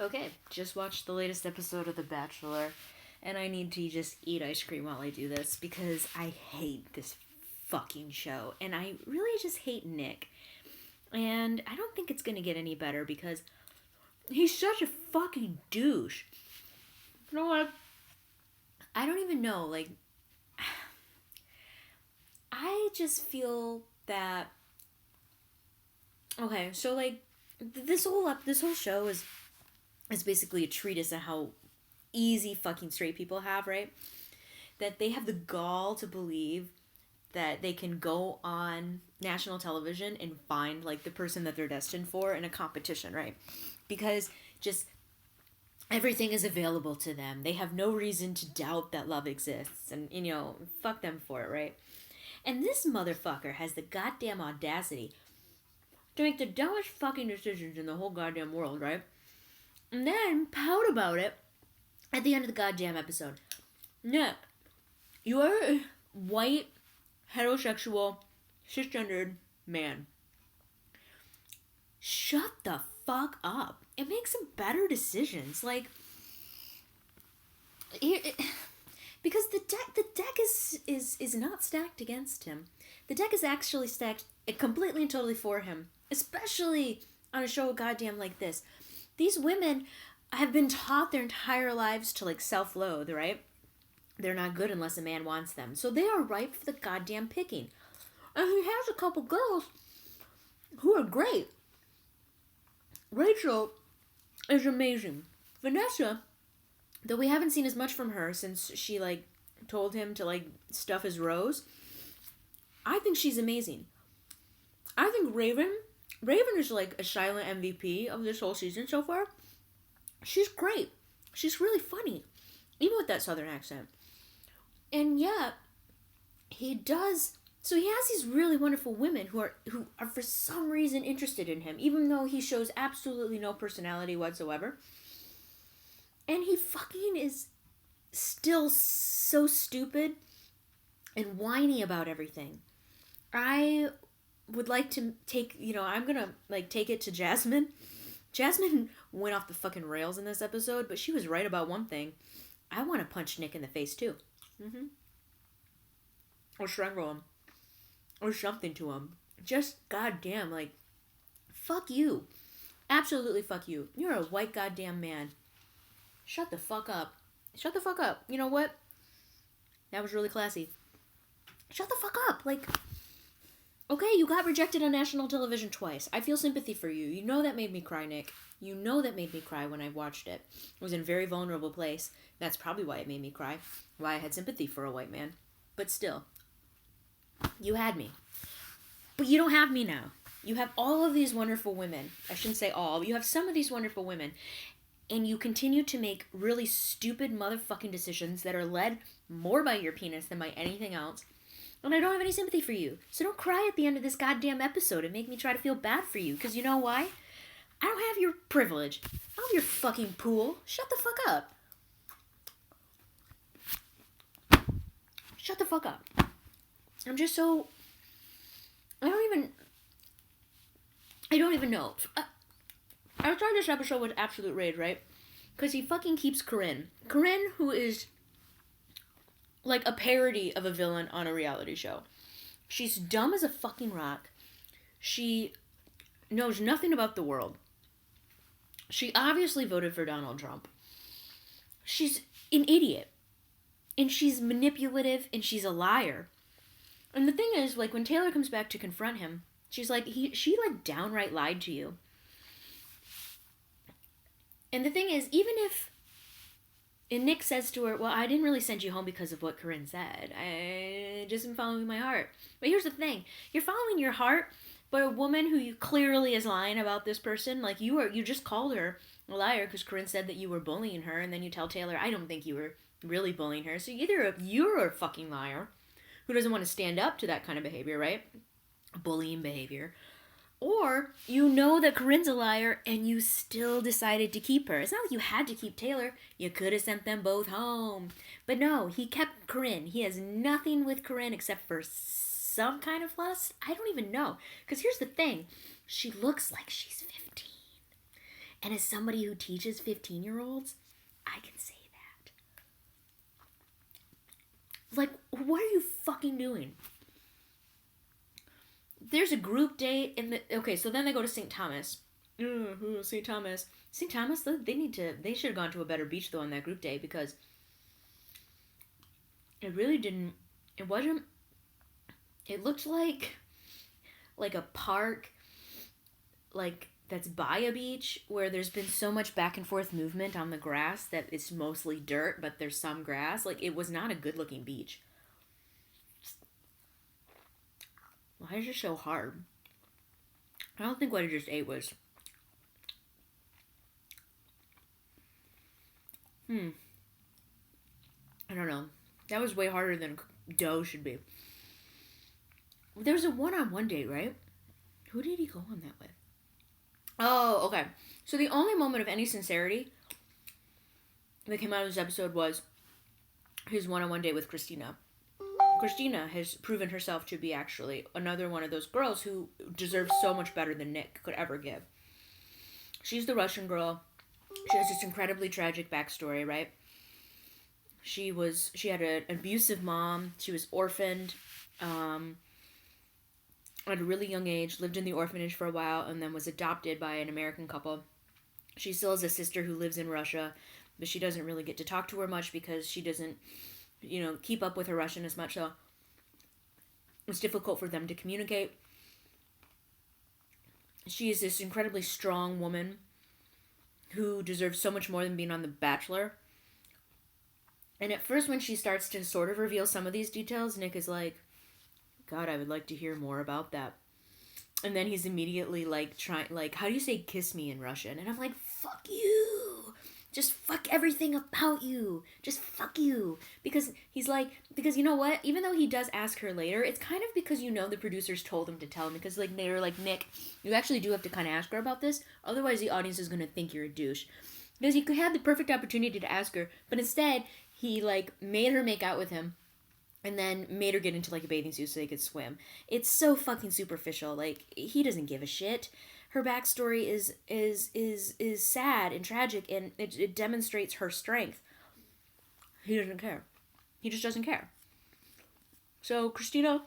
Okay, just watched the latest episode of The Bachelor, and I need to just eat ice cream while I do this because I hate this fucking show, and I really just hate Nick. And I don't think it's gonna get any better because he's such a fucking douche. You know what? I don't even know. Like, I just feel that. Okay, so like, this whole show is basically a treatise on how easy fucking straight people have, right? That they have the gall to believe that they can go on national television and find like the person that they're destined for in a competition, right? Because just everything is available to them. They have no reason to doubt that love exists, and fuck them for it, right? And this motherfucker has the goddamn audacity to make the dumbest fucking decisions in the whole goddamn world, right? And then pout about it at the end of the goddamn episode. Nick, you are a white, heterosexual, cisgendered man. Shut the fuck up and make some better decisions. Like, because the deck is not stacked against him. The deck is actually stacked completely and totally for him, especially on a show goddamn like this. These women have been taught their entire lives to like self-loathe, right? They're not good unless a man wants them. So they are ripe for the goddamn picking. And he has a couple girls who are great. Rachel is amazing. Vanessa, though we haven't seen as much from her since she like told him to like stuff his rose, I think she's amazing. I think Raven is like a silent MVP of this whole season so far. She's great. She's really funny, even with that southern accent. And yet, he does. So he has these really wonderful women who are for some reason interested in him, even though he shows absolutely no personality whatsoever. And he fucking is still so stupid and whiny about everything. I would like to take, I'm gonna like take it to Jasmine. Jasmine went off the fucking rails in this episode, but she was right about one thing. I want to punch Nick in the face too. Or strangle him. Or something to him. Just goddamn, like, fuck you. Absolutely fuck you. You're a white goddamn man. Shut the fuck up. Shut the fuck up. You know what? That was really classy. Shut the fuck up. Like, okay, you got rejected on national television twice. I feel sympathy for you. You know that made me cry, Nick. You know that made me cry when I watched it. I was in a very vulnerable place. That's probably why it made me cry. Why I had sympathy for a white man. But still, you had me. But you don't have me now. You have all of these wonderful women. I shouldn't say all. You have some of these wonderful women. And you continue to make really stupid motherfucking decisions that are led more by your penis than by anything else. And I don't have any sympathy for you. So don't cry at the end of this goddamn episode and make me try to feel bad for you. Because you know why? I don't have your privilege. I don't have your fucking pool. Shut the fuck up. Shut the fuck up. I'm just so... I don't even know. I started this episode with absolute rage, right? Because he fucking keeps Corinne. Corinne, who is like a parody of a villain on a reality show. She's dumb as a fucking rock. She knows nothing about the world. She obviously voted for Donald Trump. She's an idiot. And she's manipulative and she's a liar. And the thing is, like, when Taylor comes back to confront him, she's like, she like downright lied to you. And the thing is, even if... And Nick says to her, well, I didn't really send you home because of what Corinne said. I just am following my heart. But here's the thing. You're following your heart, but a woman who you clearly is lying about this person, like you just called her a liar because Corinne said that you were bullying her, and then you tell Taylor, I don't think you were really bullying her. So either you're a fucking liar who doesn't want to stand up to that kind of behavior, right? Bullying behavior. Or you know that Corinne's a liar and you still decided to keep her. It's not like you had to keep Taylor. You could have sent them both home. But no, he kept Corinne. He has nothing with Corinne except for some kind of lust. I don't even know. Because here's the thing. She looks like she's 15. And as somebody who teaches 15-year-olds, I can say that. Like, what are you fucking doing? There's a group date in the... Okay, so then they go to St. Thomas. St. Thomas. St. Thomas, they should have gone to a better beach, though, on that group date, because it really didn't... It wasn't... It looked like a park, like, that's by a beach, where there's been so much back and forth movement on the grass that it's mostly dirt, but there's some grass. Like, it was not a good-looking beach. Why is it so hard? I don't think what I just ate was... I don't know. That was way harder than dough should be. There was a one-on-one date, right? Who did he go on that with? Oh, okay. So the only moment of any sincerity that came out of this episode was his one-on-one date with Christina. Christina has proven herself to be actually another one of those girls who deserves so much better than Nick could ever give. She's the Russian girl. She has this incredibly tragic backstory, right? She had an abusive mom. She was orphaned at a really young age, lived in the orphanage for a while, and then was adopted by an American couple. She still has a sister who lives in Russia, but she doesn't really get to talk to her much because she doesn't, keep up with her Russian as much, so it's difficult for them to communicate. She is this incredibly strong woman who deserves so much more than being on The Bachelor. And at first, when she starts to sort of reveal some of these details, Nick is like, God, I would like to hear more about that. And then he's immediately how do you say kiss me in Russian? And I'm like, fuck you. Just fuck everything about you. Just fuck you. Because you know what? Even though he does ask her later, it's kind of because the producers told him to tell him. Because they were like, Nick, you actually do have to kind of ask her about this. Otherwise, the audience is going to think you're a douche. Because he had the perfect opportunity to ask her. But instead, he made her make out with him. And then made her get into a bathing suit so they could swim. It's so fucking superficial. He doesn't give a shit. Her backstory is sad and tragic, and it demonstrates her strength. He doesn't care. He just doesn't care. So, Christina,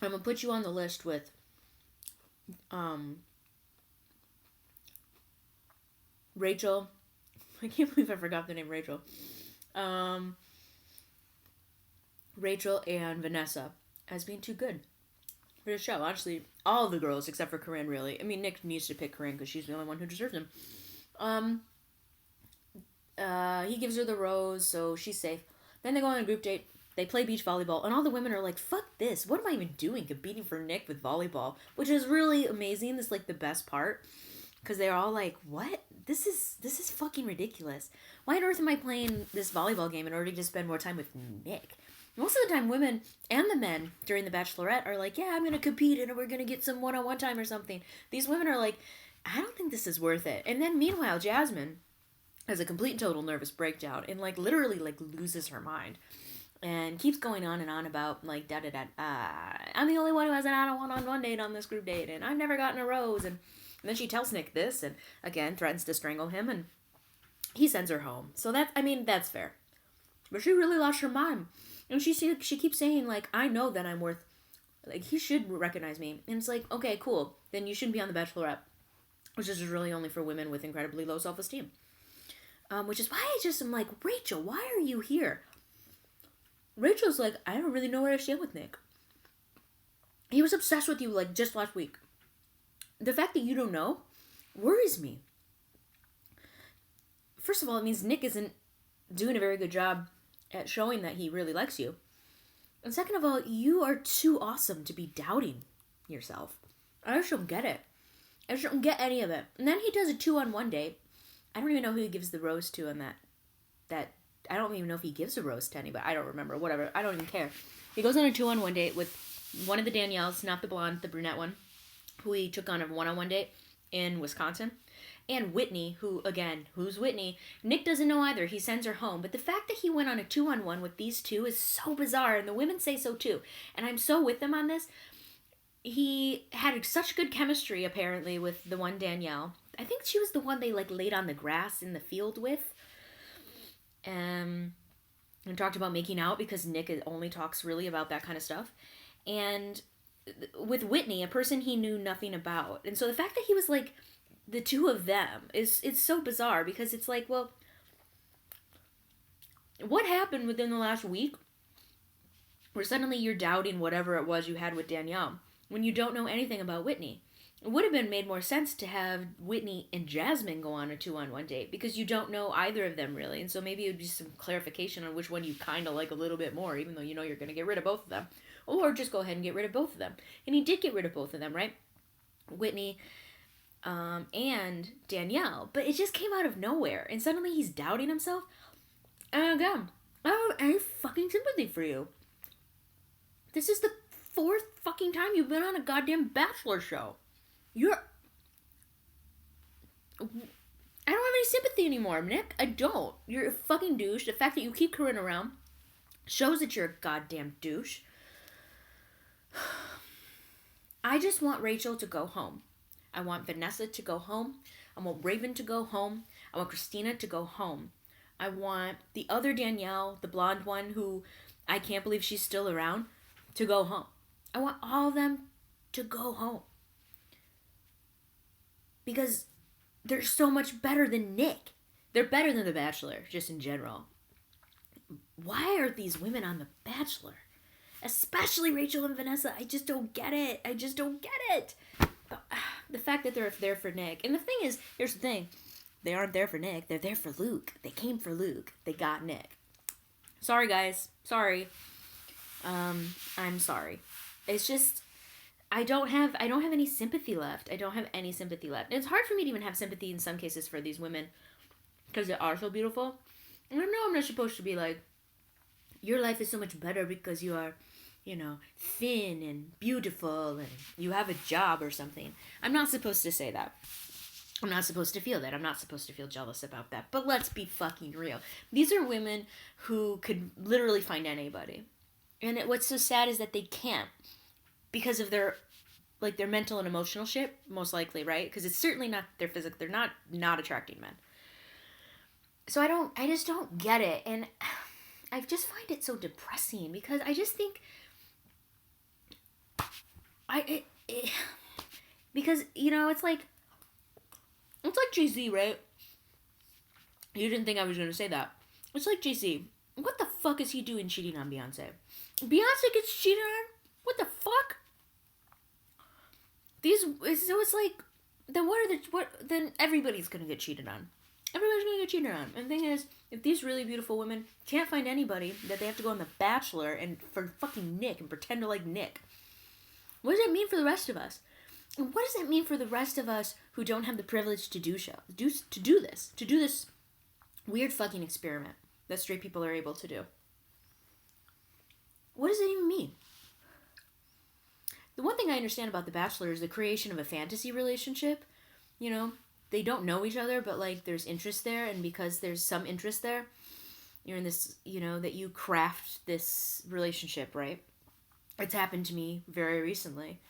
I'm gonna put you on the list with Rachel. I can't believe I forgot the name Rachel. Rachel and Vanessa as being too good for the show. Honestly, all the girls except for Corinne, really. I mean, Nick needs to pick Corinne because she's the only one who deserves him. He gives her the rose, so she's safe. Then they go on a group date. They play beach volleyball, and all the women are like, fuck this. What am I even doing competing for Nick with volleyball? Which is really amazing. This is the best part. Because they're all like, what? This is fucking ridiculous. Why on earth am I playing this volleyball game in order to spend more time with Nick? Most of the time, women and the men during The Bachelorette are like, yeah, I'm going to compete and we're going to get some one-on-one time or something. These women are like, I don't think this is worth it. And then meanwhile, Jasmine has a complete and total nervous breakdown and literally loses her mind. And keeps going on and on about I'm the only one who hasn't had a one-on-one date on this group date and I've never gotten a rose. And then she tells Nick this and again threatens to strangle him and he sends her home. So that's fair. But she really lost her mind. And she keeps saying, I know that I'm worth... he should recognize me. And it's okay, cool. Then you shouldn't be on The Bachelorette. Which is really only for women with incredibly low self-esteem. Which is why I'm Rachel, why are you here? Rachel's I don't really know where I stand with Nick. He was obsessed with you, just last week. The fact that you don't know worries me. First of all, it means Nick isn't doing a very good job at showing that he really likes you. And second of all, you are too awesome to be doubting yourself. I just don't get it. I just don't get any of it. And then he does a 2-on-1 date. I don't even know who he gives the rose to on that I don't even know if he gives a rose to anybody. I don't remember. Whatever. I don't even care. He goes on a 2-on-1 date with one of the Danielles, not the blonde, the brunette one, who he took on a 1-on-1 date in Wisconsin. And Whitney, who's Whitney? Nick doesn't know either. He sends her home. But the fact that he went on a 2-on-1 with these two is so bizarre. And the women say so too. And I'm so with them on this. He had such good chemistry, apparently, with the one Danielle. I think she was the one they like laid on the grass in the field with. And talked about making out because Nick only talks really about that kind of stuff. And with Whitney, a person he knew nothing about. And so the fact that he was like the two of them it's so bizarre because it's like, well, what happened within the last week where suddenly you're doubting whatever it was you had with Danielle when you don't know anything about Whitney? It would have been made more sense to have Whitney and Jasmine go on a 2-on-1 date because you don't know either of them really. And so maybe it would be some clarification on which one you kind of like a little bit more, even though you know you're going to get rid of both of them. Or just go ahead and get rid of both of them. And he did get rid of both of them, right? Whitney and Danielle. But it just came out of nowhere. And suddenly he's doubting himself. And again, I don't have any fucking sympathy for you. This is the 4th fucking time you've been on a goddamn Bachelor show. I don't have any sympathy anymore, Nick. I don't. You're a fucking douche. The fact that you keep Corinne around shows that you're a goddamn douche. I just want Rachel to go home. I want Vanessa to go home. I want Raven to go home. I want Christina to go home. I want the other Danielle, the blonde one who I can't believe she's still around, to go home. I want all of them to go home. Because they're so much better than Nick. They're better than The Bachelor, just in general. Why are these women on The Bachelor? Especially Rachel and Vanessa. I just don't get it. The fact that they're there for Nick. And the thing is, here's the thing. They aren't there for Nick. They're there for Luke. They came for Luke. They got Nick. Sorry, guys. Sorry. I'm sorry. It's just... I don't have any sympathy left. And it's hard for me to even have sympathy in some cases for these women because they are so beautiful. And I know I'm not supposed to be like, your life is so much better because you are, thin and beautiful and you have a job or something. I'm not supposed to say that. I'm not supposed to feel that. I'm not supposed to feel jealous about that. But let's be fucking real. These are women who could literally find anybody. And what's so sad is that they can't. Because of their mental and emotional shit, most likely, right? Because it's certainly not their physical. They're not attracting men. So I just don't get it. And I just find it so depressing because I just think, because, it's like Jay-Z, right? You didn't think I was going to say that. It's like Jay-Z. What the fuck is he doing cheating on Beyonce? Beyonce gets cheated on? What the fuck? So it's like, then then everybody's gonna get cheated on. Everybody's gonna get cheated on. And the thing is, if these really beautiful women can't find anybody, that they have to go on The Bachelor and for fucking Nick and pretend to like Nick, what does that mean for the rest of us? And what does that mean for the rest of us who don't have the privilege to do this weird fucking experiment that straight people are able to do? What does it even mean? The one thing I understand about The Bachelor is the creation of a fantasy relationship. They don't know each other, but, there's interest there, and because there's some interest there, you're in this, that you craft this relationship, right? It's happened to me very recently.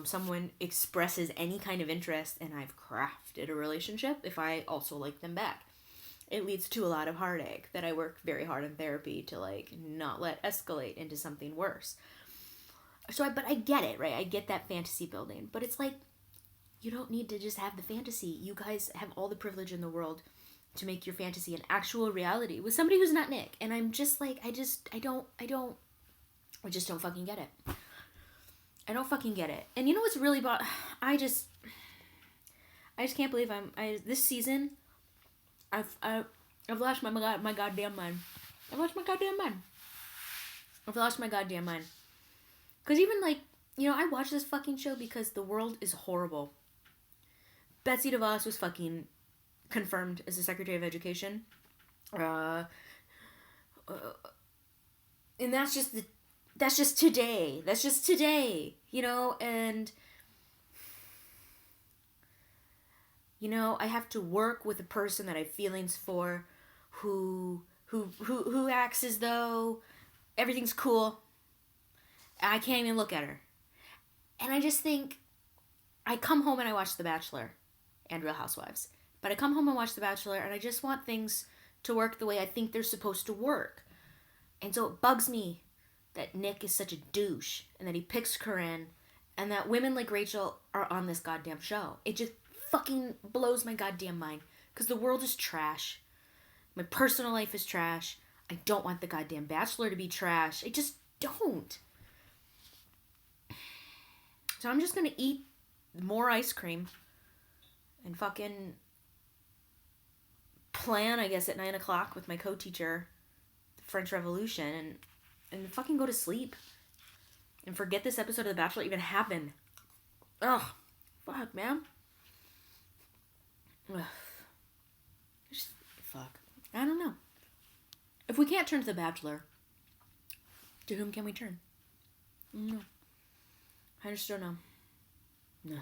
Someone expresses any kind of interest, and I've crafted a relationship if I also like them back. It leads to a lot of heartache that I work very hard in therapy to, not let escalate into something worse. But I get it, right? I get that fantasy building. But it's like, you don't need to just have the fantasy. You guys have all the privilege in the world to make your fantasy an actual reality with somebody who's not Nick. And I'm just like, I just don't fucking get it. I don't fucking get it. And you know what's really about, I just can't believe this season, I've lost my goddamn mind. I've lost my goddamn mind. Because even, I watch this fucking show because the world is horrible. Betsy DeVos was fucking confirmed as the Secretary of Education. And that's just today. And, I have to work with a person that I have feelings for who acts as though everything's cool. I can't even look at her. And I just think, I come home and I watch The Bachelor. and Real Housewives. But I come home and watch The Bachelor, and I just want things to work the way I think they're supposed to work. And so it bugs me that Nick is such a douche, and that he picks Corinne, and that women like Rachel are on this goddamn show. It just fucking blows my goddamn mind. Because the world is trash. My personal life is trash. I don't want the goddamn Bachelor to be trash. I just don't. So I'm just gonna eat more ice cream and fucking plan, I guess, at 9 o'clock with my co-teacher, the French Revolution, and fucking go to sleep. And forget this episode of The Bachelor even happened. Ugh. Fuck, man. Ugh. Just, fuck. I don't know. If we can't turn to The Bachelor, to whom can we turn? No. I just don't know. No.